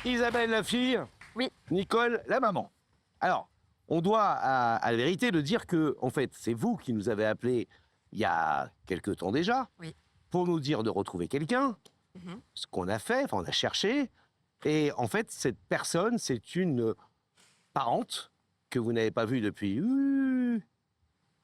Isabelle, la fille. Oui. Nicole, la maman. Alors, on doit à la vérité de dire que, en fait, c'est vous qui nous avez appelés il y a quelque temps déjà, Oui. pour nous dire de retrouver quelqu'un, ce qu'on a fait, enfin, on a cherché. Et en fait, cette personne, c'est une parente que vous n'avez pas vue depuis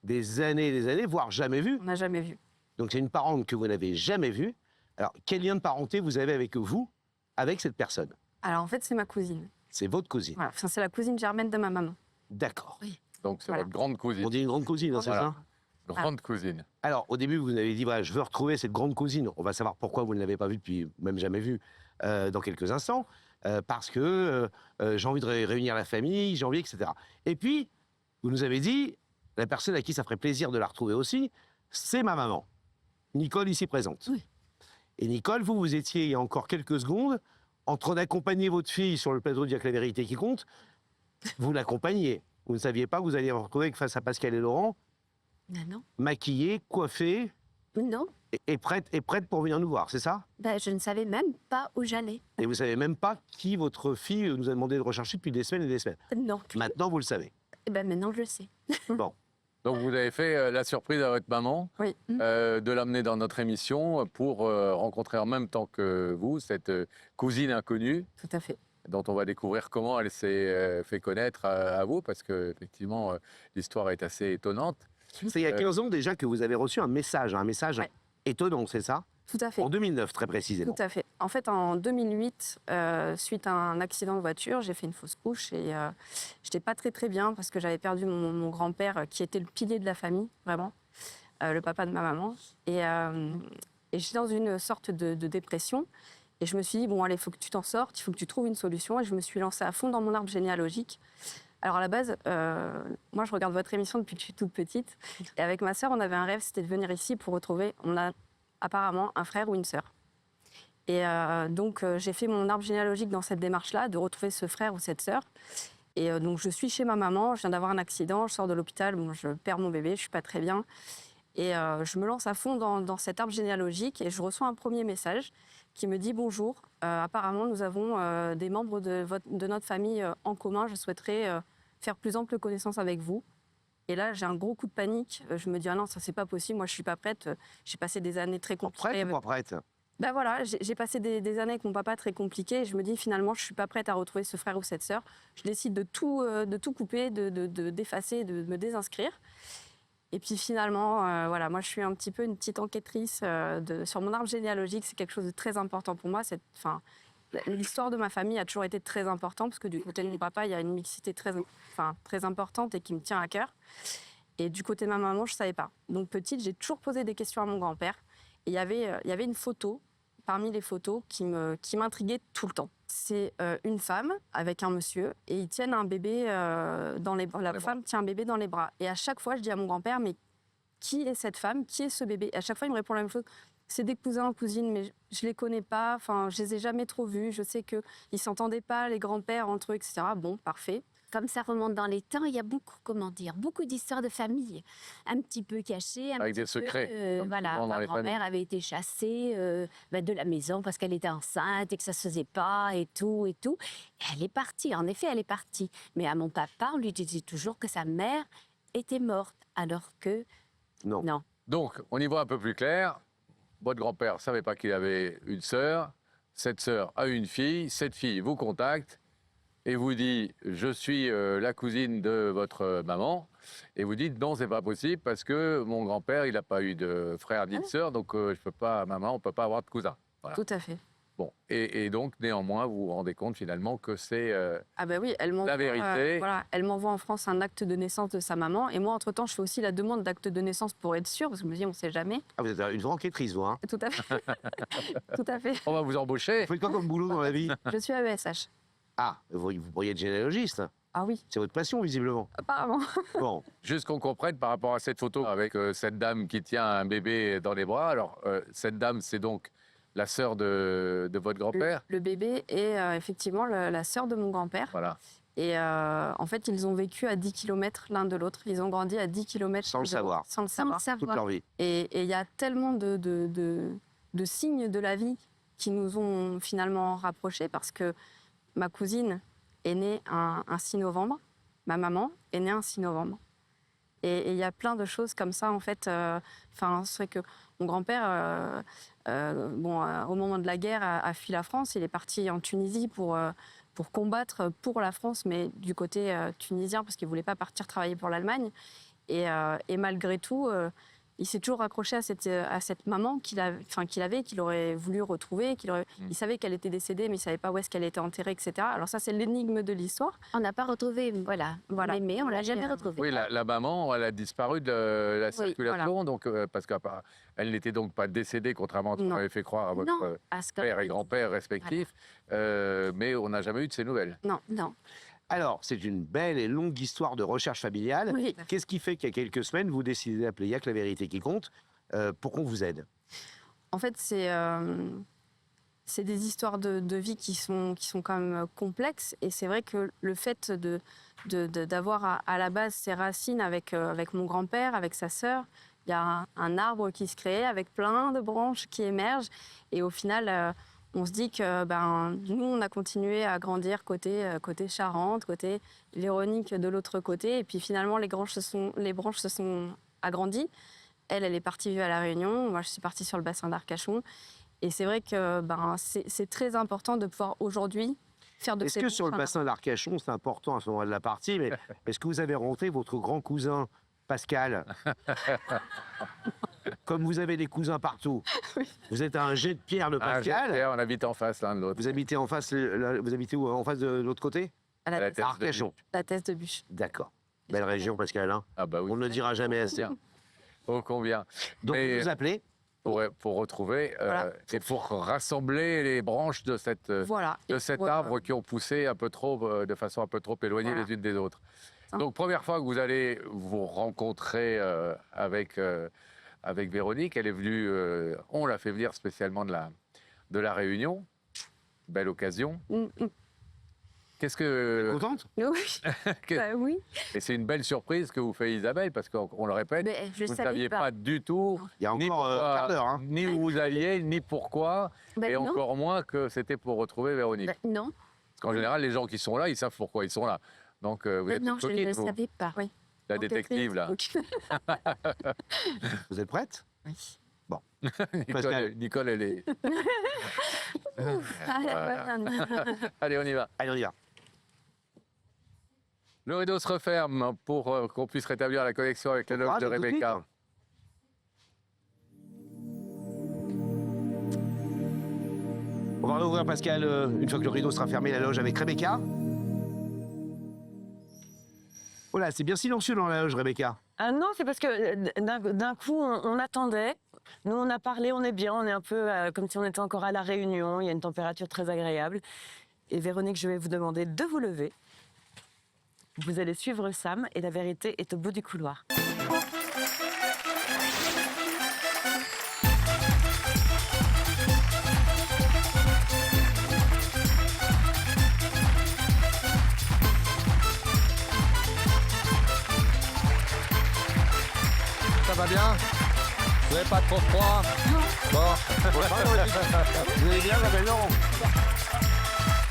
des années, voire jamais vue. On n'a jamais vu. Donc, c'est une parente que vous n'avez jamais vue. Alors, quel lien de parenté vous avez avec vous, avec cette personne? Alors en fait, c'est ma cousine. C'est votre cousine. Voilà. Enfin, c'est la cousine germaine de ma maman. D'accord. Donc c'est Voilà. votre grande cousine. On dit une grande cousine, hein, c'est Voilà. ça? Grande cousine. Alors, au début, vous avez dit, voilà, je veux retrouver cette grande cousine. On va savoir pourquoi vous ne l'avez pas vue depuis, même jamais vue, dans quelques instants. Parce que j'ai envie de réunir la famille, j'ai envie, etc. Et puis, vous nous avez dit, la personne à qui ça ferait plaisir de la retrouver aussi, c'est ma maman, Nicole, ici présente. Oui. Et Nicole, vous étiez, il y a encore quelques secondes, en train d'accompagner votre fille sur le plateau de Dire que la vérité qui compte. Vous l'accompagniez. Vous ne saviez pas que vous alliez vous retrouver face à Pascal et Laurent, Non. maquillée, coiffée, Non, et prête pour venir nous voir, c'est ça? ben, je ne savais même pas où j'allais. Et vous savez même pas qui votre fille nous a demandé de rechercher depuis des semaines et des semaines. Non. Maintenant, vous le savez. Eh ben, maintenant, je le sais. Bon, Donc vous avez fait la surprise à votre maman Oui. de l'amener dans notre émission pour rencontrer en même temps que vous cette cousine inconnue Tout à fait. dont on va découvrir comment elle s'est fait connaître à vous parce que effectivement l'histoire est assez étonnante. c'est il y a 15 ans déjà que vous avez reçu un message Ouais. étonnant, c'est ça? Tout à fait. En 2009, très précisément. Tout à fait. En fait, en 2008, suite à un accident de voiture, j'ai fait une fausse couche et j'étais pas très bien parce que j'avais perdu mon grand-père qui était le pilier de la famille, vraiment, le papa de ma maman. Et j'étais dans une sorte de dépression. Et je me suis dit, bon, allez, il faut que tu t'en sortes, il faut que tu trouves une solution. Et je me suis lancée à fond dans mon arbre généalogique. Alors à la base, moi, je regarde votre émission depuis que je suis toute petite. Et avec ma sœur, on avait un rêve, c'était de venir ici pour retrouver, on a apparemment un frère ou une sœur. Et donc, j'ai fait mon arbre généalogique dans cette démarche-là, de retrouver ce frère ou cette sœur. Et donc, je suis chez ma maman, je viens d'avoir un accident, je sors de l'hôpital, bon, je perds mon bébé, je suis pas très bien. Et je me lance à fond dans cet arbre généalogique et je reçois un premier message qui me dit « Bonjour, apparemment, nous avons des membres de notre famille en commun. Je souhaiterais faire plus ample connaissance avec vous. » Et là, j'ai un gros coup de panique. Je me dis « Ah non, ça, c'est pas possible. Moi, je suis pas prête. J'ai passé des années très compliquées. » Prête ou pas prête? Ben voilà, j'ai passé des années avec mon papa très compliqué. Et je me dis finalement, je suis pas prête à retrouver ce frère ou cette sœur. Je décide de tout couper, d'effacer, de me désinscrire. Et puis finalement, voilà, moi je suis un petit peu une petite enquêtrice sur mon arbre généalogique. C'est quelque chose de très important pour moi. L'histoire de ma famille a toujours été très importante parce que du côté de mon papa, il y a une mixité très importante et qui me tient à cœur. Et du côté de ma maman, je ne savais pas. Donc petite, j'ai toujours posé des questions à mon grand-père. Et il y avait une photo, parmi les photos, qui m'intriguait tout le temps. C'est une femme avec un monsieur et ils tiennent un bébé dans les bras. La femme tient un bébé dans les bras. Et à chaque fois, je dis à mon grand-père, mais qui est cette femme? Qui est ce bébé? Et à chaque fois, il me répond la même chose. C'est des cousins, cousines, mais je les connais pas. Enfin, je les ai jamais trop vus. Je sais qu'ils s'entendaient pas, les grands-pères entre eux, etc. Bon, parfait. Comme ça remonte dans les temps, il y a beaucoup d'histoires de famille, un petit peu cachées. Avec des secrets, comme Voilà, souvent dans ma les grand-mère avait été chassée de la maison parce qu'elle était enceinte et que ça se faisait pas et tout. Et elle est partie, en effet, elle est partie. Mais à mon papa, on lui disait toujours que sa mère était morte, alors que non. Donc on y voit un peu plus clair. Votre grand-père ne savait pas qu'il avait une sœur. Cette sœur a une fille. Cette fille vous contacte et vous dit « Je suis la cousine de votre maman ». Et vous dites « Non, c'est pas possible parce que mon grand-père, il n'a pas eu de frère ni de sœur, donc je peux pas, maman, on ne peut pas avoir de cousin. » Voilà. Tout à fait. Bon. Et donc, néanmoins, vous vous rendez compte finalement que c'est Ah ben oui, la vérité. Voilà, elle m'envoie en France un acte de naissance de sa maman. Et moi, entre-temps, je fais aussi la demande d'acte de naissance pour être sûre, parce que je me dis, on ne sait jamais. Ah, vous êtes une vraie enquêtrice, vous, hein? Tout à fait. Tout à fait. On va vous embaucher. Vous faites quoi comme boulot dans la vie? Je suis AESH. Ah, vous pourriez être généalogiste. Ah oui, C'est votre passion, visiblement. apparemment. Bon, Juste qu'on comprenne par rapport à cette photo avec cette dame qui tient un bébé dans les bras. Alors, cette dame, c'est donc la sœur de votre grand-père. Le bébé est effectivement la sœur de mon grand-père. Voilà. Et en fait, ils ont vécu à 10 km l'un de l'autre. Ils ont grandi à 10 km. Sans le savoir. Sans le Sans le savoir. toute savoir. leur vie. Et il y a tellement de signes de la vie qui nous ont finalement rapprochés parce que ma cousine est née un 6 novembre, ma maman est née un 6 novembre. Et il y a plein de choses comme ça, en fait. C'est vrai que mon grand-père, au moment de la guerre, a fui la France. Il est parti en Tunisie pour combattre pour la France, mais du côté tunisien, parce qu'il ne voulait pas partir travailler pour l'Allemagne. Et malgré tout, il s'est toujours accroché à cette maman qu'il avait, qu'il aurait voulu retrouver. Il savait qu'elle était décédée, mais il ne savait pas où est-ce qu'elle était enterrée, etc. Alors ça, c'est l'énigme de l'histoire. On n'a pas retrouvé, voilà. Mais on ne l'a jamais retrouvée. Oui, la maman, elle a disparu de la circulation, voilà. donc, parce qu'elle n'était donc pas décédée, contrairement à ce qu'on Non. avait fait croire à votre Non, parce que... père et grand-père respectifs, mais on n'a jamais eu de ces nouvelles. Non. Alors, c'est une belle et longue histoire de recherche familiale. Oui. Qu'est-ce qui fait qu'il y a quelques semaines, vous décidez d'appeler Y'a que la vérité qui compte pour qu'on vous aide? En fait, c'est des histoires de vie qui sont quand même complexes. Et c'est vrai que le fait d'avoir à la base ses racines avec mon grand-père, avec sa sœur, il y a un arbre qui se crée avec plein de branches qui émergent. Et au final, on se dit que nous, on a continué à grandir côté Charente, côté Véronique de l'autre côté. Et puis finalement, les branches se sont agrandies. Elle est partie vivre à La Réunion. Moi, je suis partie sur le bassin d'Arcachon. Et c'est vrai que c'est très important de pouvoir aujourd'hui faire de Est-ce que sur le bassin d'Arcachon, c'est important à ce moment de la partie, mais est-ce que vous avez rencontré votre grand cousin Pascal? Comme vous avez des cousins partout, Oui. vous êtes à un jet de pierre de Pascal. On habite en face l'un de l'autre. Vous habitez en face, vous habitez où? En face de l'autre côté? à À la tête de Arcachon. la thèse de bûche. D'accord. Belle région, Pascal. Hein. Ah bah oui, On ne le dira jamais assez. oh combien. Donc, Mais- vous appelez. Pour retrouver Voilà. et pour rassembler les branches de cet Voilà. Et voilà. arbre qui ont poussé un peu trop, de façon un peu trop éloignée Voilà. les unes des autres. Ça. Donc, première fois que vous allez vous rencontrer avec Véronique, elle est venue, on l'a fait venir spécialement de la Réunion. Belle occasion. Qu'est-ce que... Contente? Oui. Oui. Et c'est une belle surprise que vous fait Isabelle, parce qu'on le répète, Mais je vous ne savais saviez pas. pas du tout Il y a ni encore un quart d'heure. Hein. ni où vous alliez, ni pourquoi, Ben et non. encore moins que c'était pour retrouver Véronique. Ben non. Parce qu'en général, les gens qui sont là, ils savent pourquoi ils sont là. Donc, vous Ben êtes non, je ne coquine, le vous, savais pas. Oui. la détective, là. Vous êtes prête? Oui. Nicole, elle est... Allez, on y va. Allez, on y va. Le rideau se referme pour qu'on puisse rétablir la connexion avec le loge de tout de suite. Rebecca. On va réouvrir, Pascal, une fois que le rideau sera fermé, la loge avec Rebecca. Oh là, c'est bien silencieux dans la loge, Rebecca. Ah non, c'est parce que d'un coup, on attendait. Nous, on a parlé, on est bien, on est un peu comme si on était encore à La Réunion. Il y a une température très agréable. Et Véronique, je vais vous demander de vous lever. Vous allez suivre Sam et la vérité est au bout du couloir. Ça va bien? Vous n'avez pas trop froid? Bon. Vous allez bien, Isabelle? Non.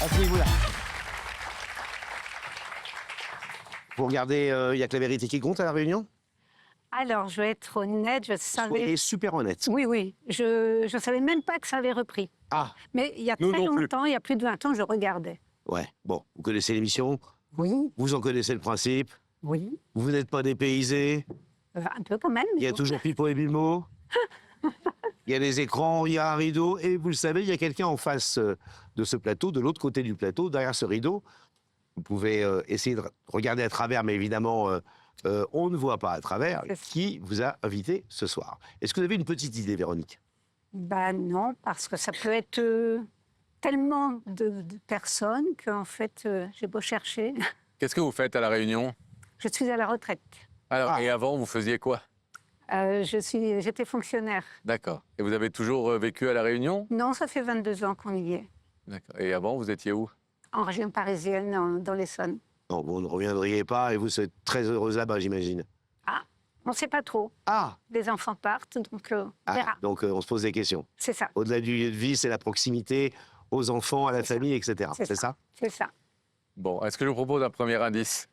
Asseyez-vous là. Vous regardez, il y a que la vérité qui compte à La Réunion? Alors, je vais être honnête, je savais... Soyez super honnête. Oui, je savais même pas que ça avait repris. Ah, Mais il y a Nous très non plus. longtemps, il y a plus de 20 ans, je regardais. ouais. Bon, vous connaissez l'émission, Oui, vous en connaissez le principe, oui, vous n'êtes pas dépaysé, un peu quand même. il y a bon. toujours Pipo et Bilmo, il y a des écrans, il y a un rideau, et vous le savez, il y a quelqu'un en face de ce plateau, de l'autre côté du plateau, derrière ce rideau. Vous pouvez essayer de regarder à travers, mais évidemment, on ne voit pas à travers C'est ça. qui vous a invité ce soir. Est-ce que vous avez une petite idée, Véronique? Ben non, parce que ça peut être tellement de personnes qu'en fait, j'ai beau chercher. Qu'est-ce que vous faites à La Réunion? Je suis à la retraite. Alors, Ah. et avant, vous faisiez quoi? J'étais fonctionnaire. D'accord. Et vous avez toujours vécu à La Réunion? Non, ça fait 22 ans qu'on y est. D'accord. Et avant, vous étiez où? En région parisienne, dans l'Essonne. Non, vous ne reviendriez pas, et vous êtes très heureuse là-bas, j'imagine. On ne sait pas trop. Ah, Les enfants partent, donc on verra. donc on se pose des questions. C'est ça. Au-delà du lieu de vie, c'est la proximité. aux enfants, à la famille, etc. C'est C'est ça? C'est ça. Bon, est-ce que je vous propose un premier indice?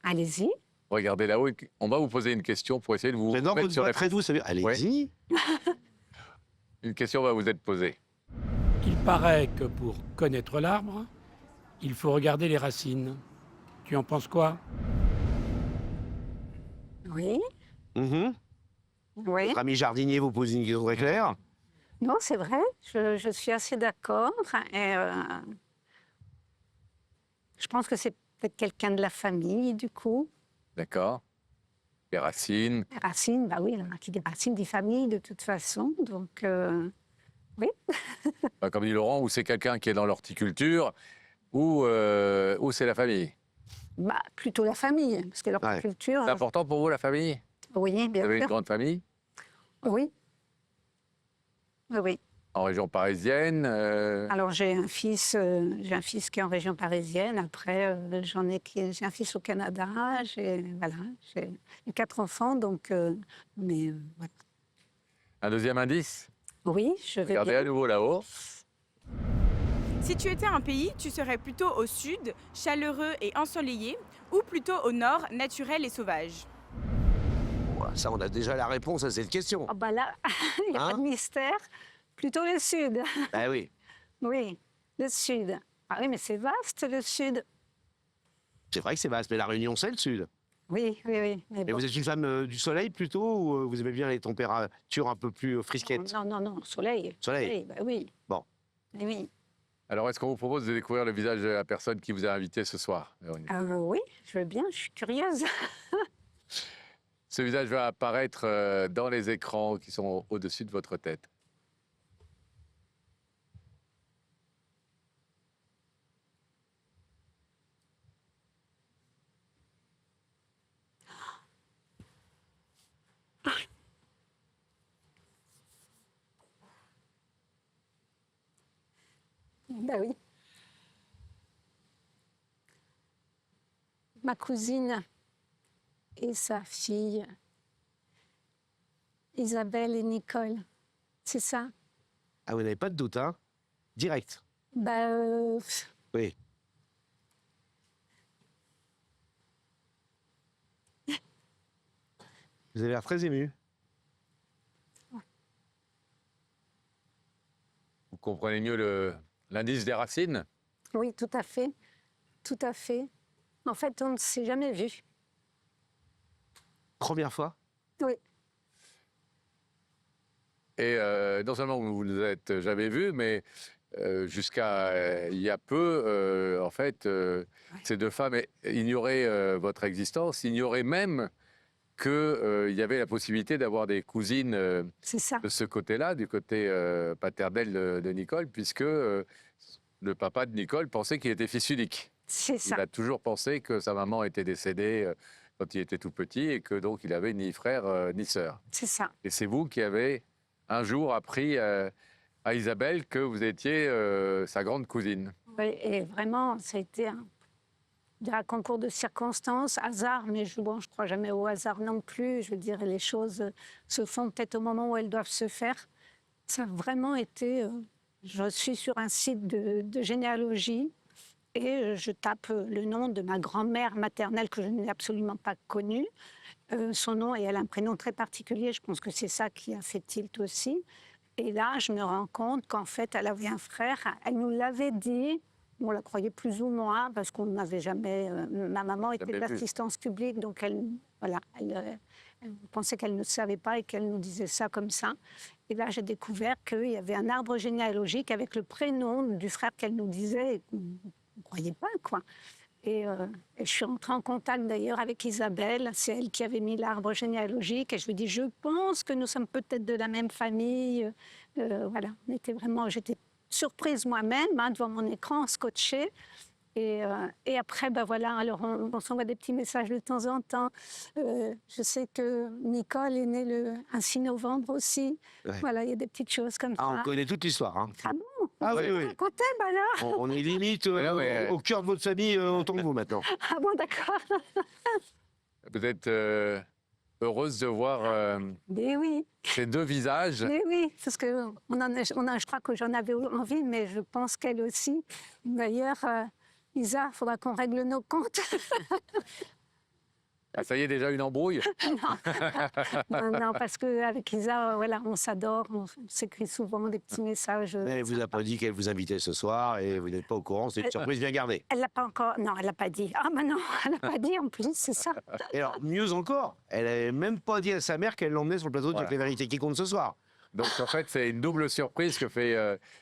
Allez-y. Regardez là-haut, on va vous poser une question pour essayer de vous J'adore mettre votre sur voix la... très douce. Allez-y. Une question va vous être posée. Il paraît que pour connaître l'arbre, il faut regarder les racines. Tu en penses quoi? Oui. Mhm. Oui. Votre ami jardinier vous pose une question très claire. Non, c'est vrai. Je suis assez d'accord. Et je pense que c'est peut-être quelqu'un de la famille, du coup. D'accord. Les racines. Les racines, bah oui, qui dit racines dit famille de toute façon. Donc, Comme dit Laurent, ou c'est quelqu'un qui est dans l'horticulture, ou c'est la famille. bah, plutôt la famille. Parce que l'horticulture. C'est important pour vous, la famille? Oui, Vous bien avez une sûr. grande famille? Oui. Oui, oui. En région parisienne? Alors j'ai un fils qui est en région parisienne. Après j'ai un fils au Canada. J'ai 4 enfants, donc voilà. Un deuxième indice? Oui, je vais Regardez bien. à nouveau là-haut. Si tu étais un pays, tu serais plutôt au sud, chaleureux et ensoleillé, ou plutôt au nord, naturel et sauvage? Ouah, ça, on a déjà la réponse à cette question. Ah bah là, il n'y a Hein pas de mystère. Plutôt le sud. Ah oui. Oui, le sud. Ah oui, mais c'est vaste le sud. C'est vrai que c'est vaste, mais la Réunion, c'est le sud. Oui, oui, oui. Mais Et bon. vous êtes une femme du soleil plutôt, ou vous aimez bien les températures un peu plus frisquettes? Non, non, non, soleil. Soleil. Bah oui. Bon. Oui. Alors, est-ce qu'on vous propose de découvrir le visage de la personne qui vous a invité ce soir, Véronique? Oui, je veux bien, je suis curieuse. Ce visage va apparaître dans les écrans qui sont au-dessus de votre tête. Ben oui. Ma cousine et sa fille, Isabelle et Nicole, c'est ça? Ah, vous n'avez pas de doute, hein? Direct. Oui. Vous avez l'air très ému. Vous comprenez mieux l'indice des racines? Oui, tout à fait. Tout à fait. En fait, on ne s'est jamais vu. Première fois? Oui. Et non seulement vous ne vous êtes jamais vus, mais jusqu'à il y a peu, en fait, ces deux femmes ignoraient votre existence, ignoraient même qu'il y avait la possibilité d'avoir des cousines C'est ça. de ce côté-là, du côté paternel de Nicole, puisque le papa de Nicole pensait qu'il était fils unique. C'est Il ça. a toujours pensé que sa maman était décédée quand il était tout petit et que donc il avait ni frère ni sœur. C'est ça. Et c'est vous qui avez un jour appris à Isabelle que vous étiez sa grande cousine. Oui, et vraiment, ça a été un concours de circonstances, hasard, mais je ne crois jamais au hasard non plus. Je veux dire, les choses se font peut-être au moment où elles doivent se faire. Ça a vraiment été... je suis sur un site de généalogie et je tape le nom de ma grand-mère maternelle que je n'ai absolument pas connue. Son nom, et elle a un prénom très particulier, je pense que c'est ça qui a fait tilt aussi. Et là, je me rends compte qu'en fait, elle avait un frère. Elle nous l'avait dit, on la croyait plus ou moins, parce qu'on n'avait jamais... ma maman était de Jamais vu. l'assistance publique, donc elle pensait qu'elle ne savait pas et qu'elle nous disait ça comme ça. Et là, j'ai découvert qu'il y avait un arbre généalogique avec le prénom du frère qu'elle nous disait et qu'on ne croyait pas, quoi. Et je suis rentrée en contact d'ailleurs avec Isabelle, c'est elle qui avait mis l'arbre généalogique. Et je lui ai dit, je pense que nous sommes peut-être de la même famille. Voilà, j'étais surprise moi-même devant mon écran, scotchée. Et après, ben voilà, alors on s'envoie des petits messages de temps en temps. Je sais que Nicole est née un 6 novembre aussi. Ouais. Voilà, il y a des petites choses comme Ah, on ça. connaît toute l'histoire, hein? Ah bon? Ah oui, oui. Racontez, ben là. On est limite Mais non, mais- au cœur de votre famille autant que vous maintenant. Ah bon, d'accord. Peut-être heureuse de voir Mais oui, ces deux visages. mais oui, parce que je crois que j'en avais envie, mais je pense qu'elle aussi. D'ailleurs, Isa, il faudra qu'on règle nos comptes. Ah, ça y est, déjà une embrouille. Non, parce qu'avec Isa, voilà, on s'adore, on s'écrit souvent des petits messages. Elle vous a pas dit qu'elle vous invitait ce soir et vous n'êtes pas au courant. C'est une surprise bien gardée. Elle l'a pas encore. Non, elle l'a pas dit. Ah, mais non, elle l'a pas dit en plus, c'est ça. Et alors, mieux encore, elle n'avait même pas dit à sa mère qu'elle l'emmenait sur le plateau de Voilà. Toutes les vérités qui comptent ce soir. Donc en fait, c'est une double surprise que fait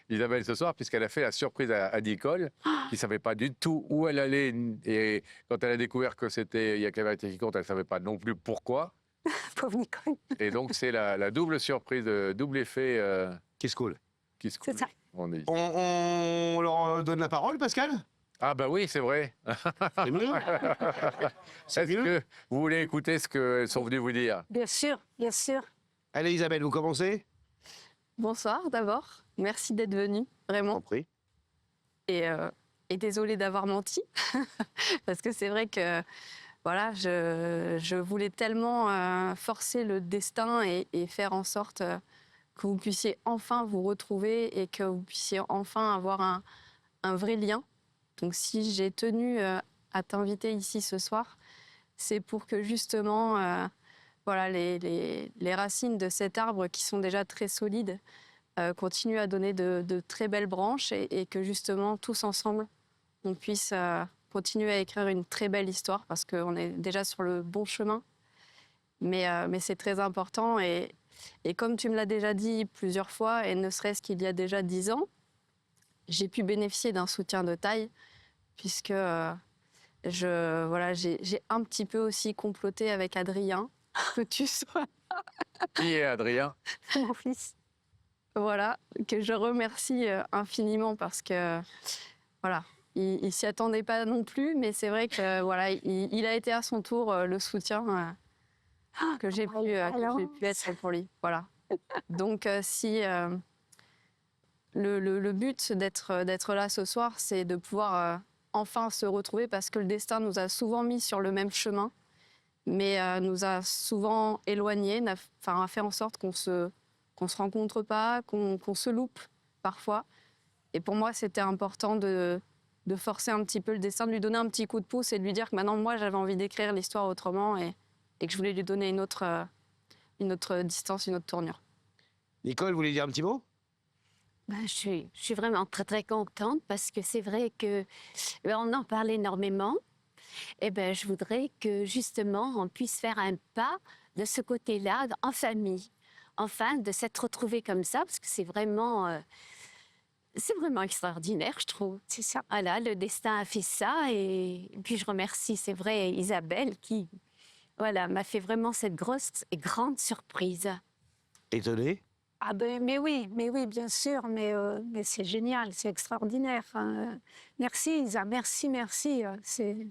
Isabelle ce soir, puisqu'elle a fait la surprise à Nicole, qui ne savait pas du tout où elle allait. Et quand elle a découvert que c'était Il y a que la vérité qui compte, elle ne savait pas non plus pourquoi. Pauvre Nicole. Et donc c'est la double surprise, double effet Qu'est-ce cool. qui se C'est ça. on dit. On leur donne la parole, Pascal? Ah bah oui, c'est vrai. C'est mieux. Est-ce que vous voulez écouter ce qu'elles sont venues vous dire? Bien sûr, bien sûr. Allez, Isabelle, vous commencez? Bonsoir d'abord. Merci d'être venue, vraiment. Compris. Et désolée d'avoir menti. Parce que c'est vrai que voilà, je voulais tellement forcer le destin et faire en sorte que vous puissiez enfin vous retrouver et que vous puissiez enfin avoir un vrai lien. Donc si j'ai tenu à t'inviter ici ce soir, c'est pour que justement voilà, les racines de cet arbre qui sont déjà très solides continuent à donner de très belles branches et que justement tous ensemble on puisse continuer à écrire une très belle histoire parce qu'on est déjà sur le bon chemin. Mais c'est très important et comme tu me l'as déjà dit plusieurs fois, et ne serait-ce qu'il y a déjà 10 ans, j'ai pu bénéficier d'un soutien de taille puisque j'ai un petit peu aussi comploté avec Adrien, que tu sois. Qui est Adrien? Mon fils. Voilà, que je remercie infiniment parce que voilà, il s'y attendait pas non plus, mais c'est vrai que voilà, il a été à son tour le soutien que j'ai pu être pour lui. Voilà. Donc si le but d'être là ce soir, c'est de pouvoir enfin se retrouver parce que le destin nous a souvent mis sur le même chemin, mais nous a souvent éloignés, a fait en sorte qu'on se rencontre pas, qu'on se loupe parfois. Et pour moi, c'était important de forcer un petit peu le destin, de lui donner un petit coup de pouce et de lui dire que maintenant, moi, j'avais envie d'écrire l'histoire autrement et que je voulais lui donner une autre distance, une autre tournure. Nicole, vous voulez dire un petit mot? Ben, je suis vraiment très, très contente parce que c'est vrai que on en parle énormément. Et ben, je voudrais que justement, on puisse faire un pas de ce côté-là, en famille. Enfin, de s'être retrouvés comme ça, parce que c'est vraiment extraordinaire, je trouve. C'est ça. Voilà, le destin a fait ça. Et puis, je remercie, c'est vrai, Isabelle qui voilà, m'a fait vraiment cette grosse et grande surprise. Étonné? Ah ben, mais oui, bien sûr, mais c'est génial, c'est extraordinaire. Merci Isa, merci, c'est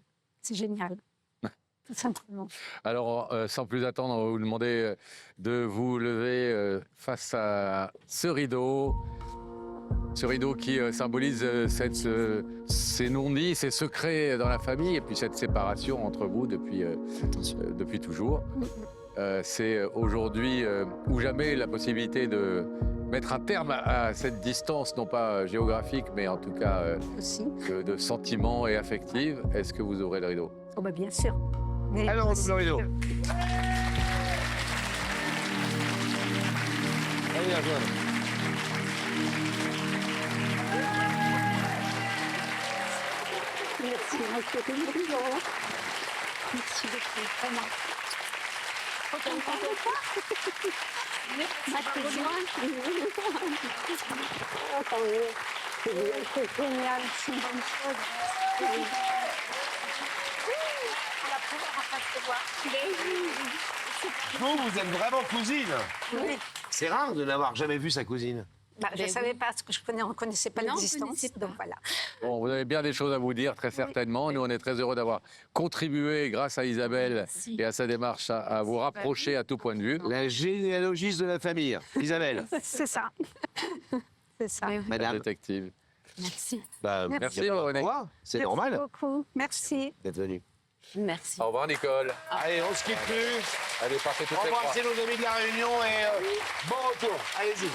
génial, tout simplement. Alors, sans plus attendre, on va vous demander de vous lever face à ce rideau qui symbolise ces non-dits, ces secrets dans la famille, et puis cette séparation entre vous depuis toujours. C'est aujourd'hui ou jamais la possibilité de mettre un terme à cette distance, non pas géographique, mais en tout cas Aussi. de sentiments et affectifs. Est-ce que vous ouvrez le rideau? Oh ben, bien sûr. Mais Alors, on ouvre le rideau. Allez, la joie. merci beaucoup, vraiment. C'est génial, c'est une bonne chose. Vous êtes vraiment cousine. Oui. C'est rare de n'avoir jamais vu sa cousine. Bah, je ne savais pas, parce que je ne connaissais pas Non, je l'existence, connaissais pas. donc voilà. Bon, vous avez bien des choses à vous dire, très certainement. Nous, on est très heureux d'avoir contribué, grâce à Isabelle Merci. et à sa démarche, à vous rapprocher à tout point de vue. La généalogiste de la famille, Isabelle. C'est ça. C'est ça. Oui, oui. Madame. Détective. Merci. Bah, Merci. René. C'est Merci normal beaucoup. Merci. d'être venue. Merci. Au revoir, Nicole. Allez, on se quitte plus. Allez, partez toutes les trois. Embrassez nos amis de la Réunion et bon retour. Allez-y.